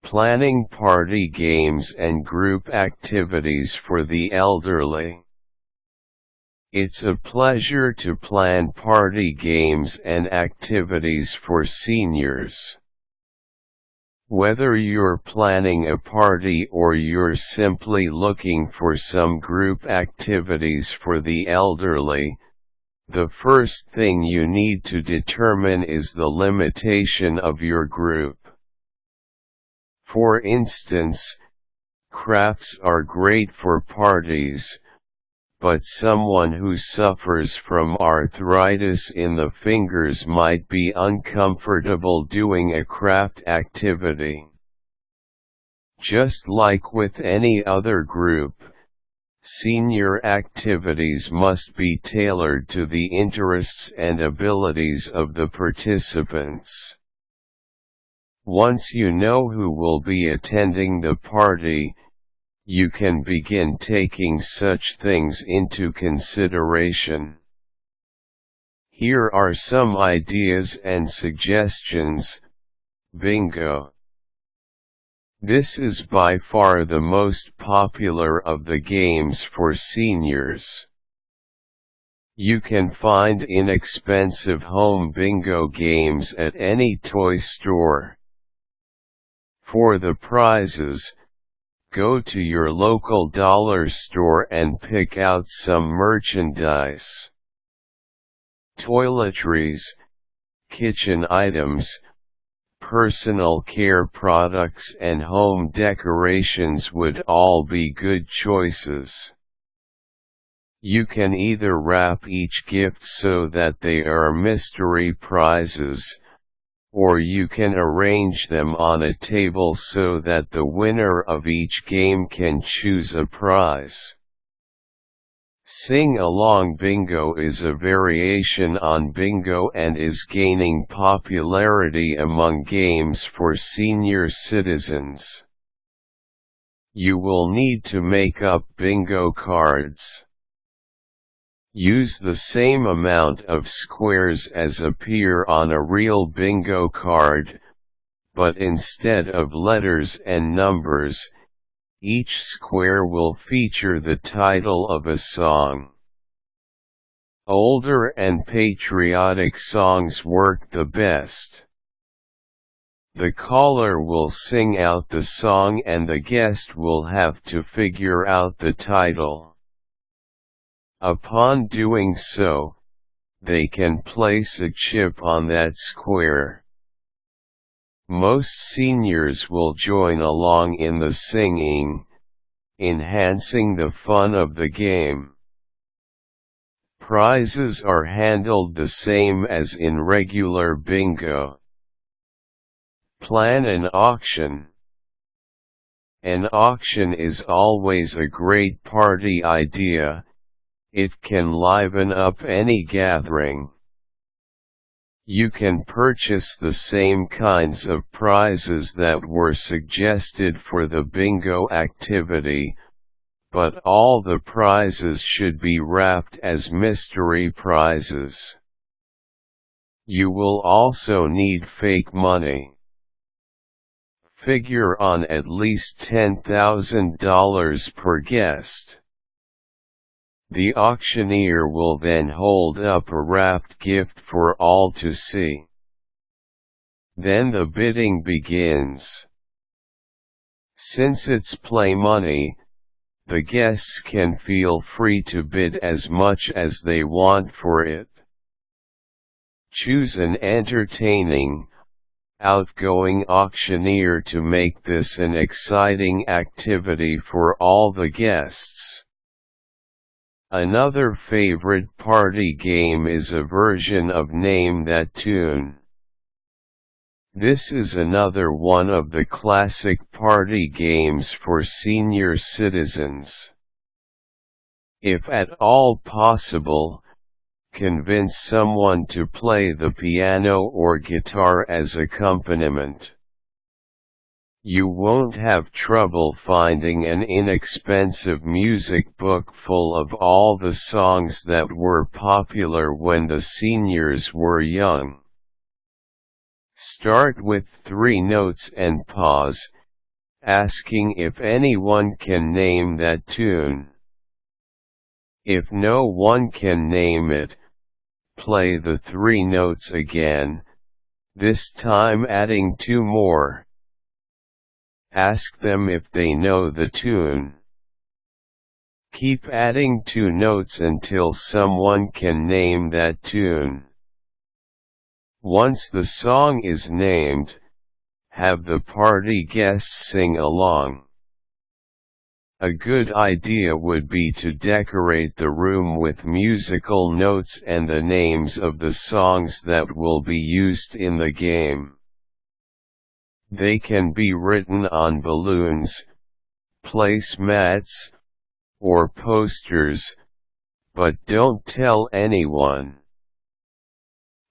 Planning party games and group activities for the elderly. It's a pleasure to plan party games and activities for seniors. Whether you're planning a party or you're simply looking for some group activities for the elderly, the first thing you need to determine is the limitation of your group. For instance, crafts are great for parties, but someone who suffers from arthritis in the fingers might be uncomfortable doing a craft activity. Just like with any other group, senior activities must be tailored to the interests and abilities of the participants. Once you know who will be attending the party, you can begin taking such things into consideration. Here are some ideas and suggestions. Bingo. This is by far the most popular of the games for seniors. You can find inexpensive home bingo games at any toy store. For the prizes, go to your local dollar store and pick out some merchandise. Toiletries, kitchen items, personal care products and home decorations would all be good choices. You can either wrap each gift so that they are mystery prizes, or you can arrange them on a table so that the winner of each game can choose a prize. Sing-along bingo is a variation on bingo and is gaining popularity among games for senior citizens. You will need to make up bingo cards. Use the same amount of squares as appear on a real bingo card, but instead of letters and numbers, each square will feature the title of a song. Older and patriotic songs work the best. The caller will sing out the song and the guest will have to figure out the title. Upon doing so, they can place a chip on that square. Most seniors will join along in the singing, enhancing the fun of the game. Prizes are handled the same as in regular bingo. Plan an auction. An auction is always a great party idea. It can liven up any gathering. You can purchase the same kinds of prizes that were suggested for the bingo activity, but all the prizes should be wrapped as mystery prizes. You will also need fake money. Figure on at least $10,000 per guest. The auctioneer will then hold up a wrapped gift for all to see. Then the bidding begins. Since it's play money, the guests can feel free to bid as much as they want for it. Choose an entertaining, outgoing auctioneer to make this an exciting activity for all the guests. Another favorite party game is a version of Name That Tune. This is another one of the classic party games for senior citizens. If at all possible, convince someone to play the piano or guitar as accompaniment. You won't have trouble finding an inexpensive music book full of all the songs that were popular when the seniors were young. Start with 3 notes and pause. asking if anyone can name that tune. If no one can name it, play the 3 notes again, this time adding 2 more. Ask them if they know the tune. Keep adding 2 notes until someone can name that tune. Once the song is named, have the party guests sing along. A good idea would be to decorate the room with musical notes and the names of the songs that will be used in the game. They can be written on balloons, placemats, or posters, but don't tell anyone.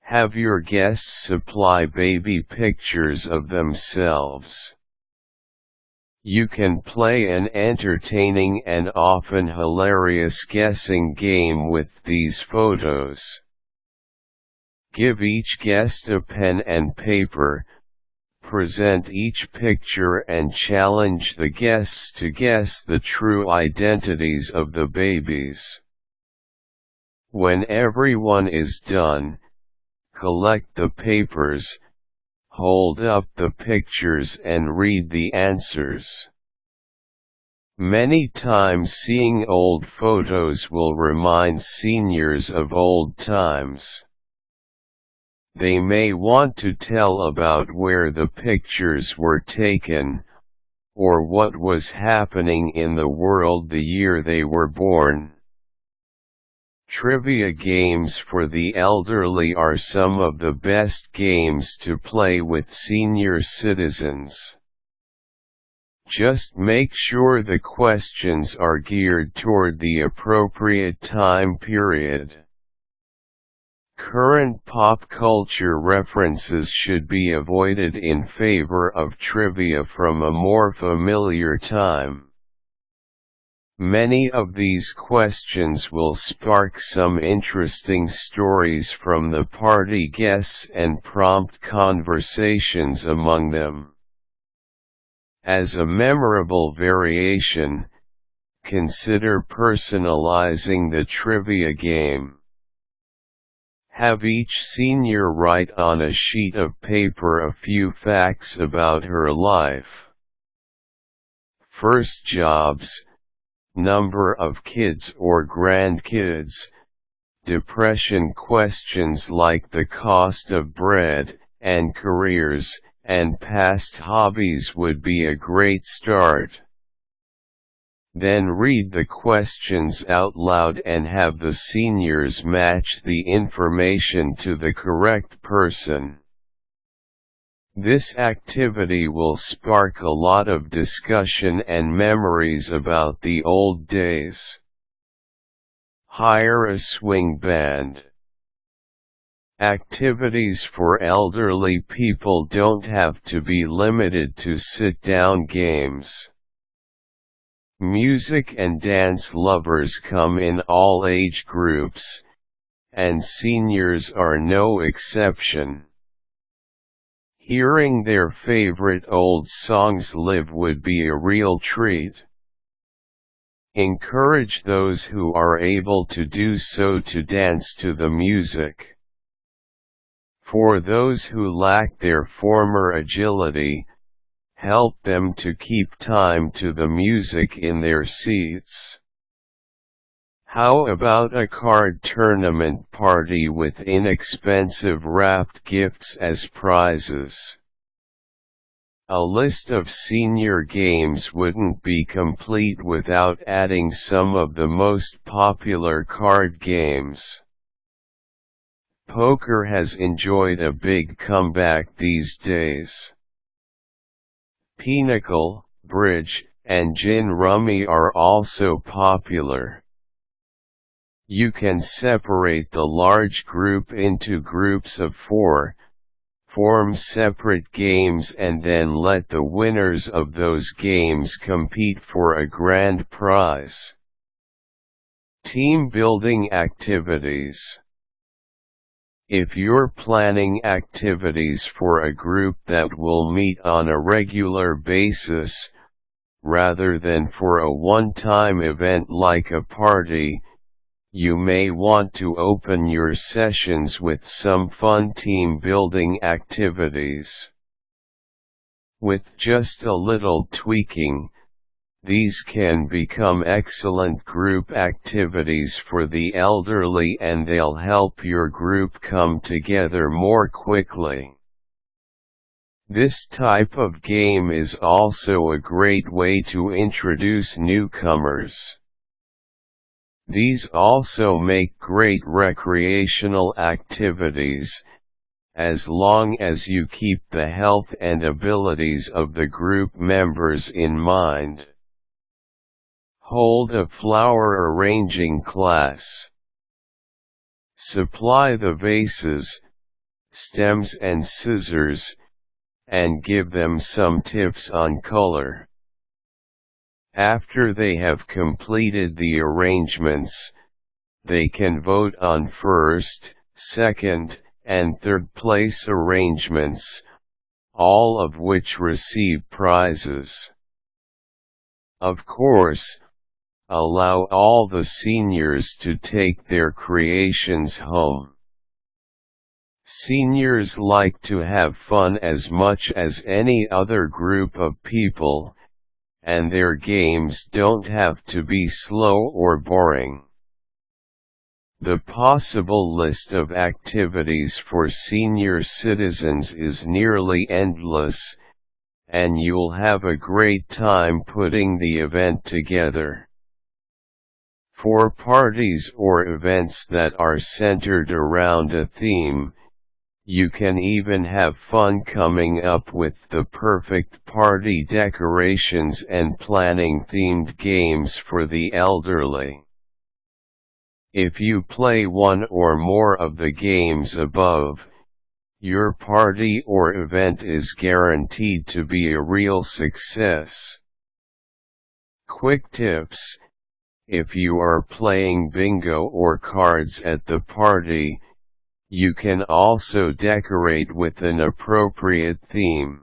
Have your guests supply baby pictures of themselves. You can play an entertaining and often hilarious guessing game with these photos. Give each guest a pen and paper, present each picture and challenge the guests to guess the true identities of the babies. When everyone is done, collect the papers, hold up the pictures and read the answers. Many times seeing old photos will remind seniors of old times. They may want to tell about where the pictures were taken, or what was happening in the world the year they were born. Trivia games for the elderly are some of the best games to play with senior citizens. Just make sure the questions are geared toward the appropriate time period. Current pop culture references should be avoided in favor of trivia from a more familiar time. Many of these questions will spark some interesting stories from the party guests and prompt conversations among them. As a memorable variation, consider personalizing the trivia game. Have each senior write on a sheet of paper a few facts about her life. First jobs, number of kids or grandkids, depression questions like the cost of bread, and careers, and past hobbies would be a great start. Then read the questions out loud and have the seniors match the information to the correct person. This activity will spark a lot of discussion and memories about the old days. Hire a swing band. Activities for elderly people don't have to be limited to sit-down games. Music and dance lovers come in all age groups, and seniors are no exception. Hearing their favorite old songs live would be a real treat. Encourage those who are able to do so to dance to the music. For those who lack their former agility, help them to keep time to the music in their seats. How about a card tournament party with inexpensive wrapped gifts as prizes? A list of senior games wouldn't be complete without adding some of the most popular card games. Poker has enjoyed a big comeback these days. Pinochle, bridge, and gin rummy are also popular. You can separate the large group into groups of 4, form separate games and then let the winners of those games compete for a grand prize. Team building activities. If you're planning activities for a group that will meet on a regular basis, rather than for a one-time event like a party. You may want to open your sessions with some fun team-building activities. With just a little tweaking, these can become excellent group activities for the elderly, and they'll help your group come together more quickly. This type of game is also a great way to introduce newcomers. These also make great recreational activities, as long as you keep the health and abilities of the group members in mind. Hold a flower arranging class. Supply the vases, stems and scissors, and give them some tips on color. After they have completed the arrangements, they can vote on first, second, and third place arrangements, all of which receive prizes. Of course, allow all the seniors to take their creations home. Seniors like to have fun as much as any other group of people, and their games don't have to be slow or boring. The possible list of activities for senior citizens is nearly endless, and you'll have a great time putting the event together. For parties or events that are centered around a theme, you can even have fun coming up with the perfect party decorations and planning themed games for the elderly. If you play one or more of the games above, your party or event is guaranteed to be a real success. Quick tips: if you are playing bingo or cards at the party, you can also decorate with an appropriate theme.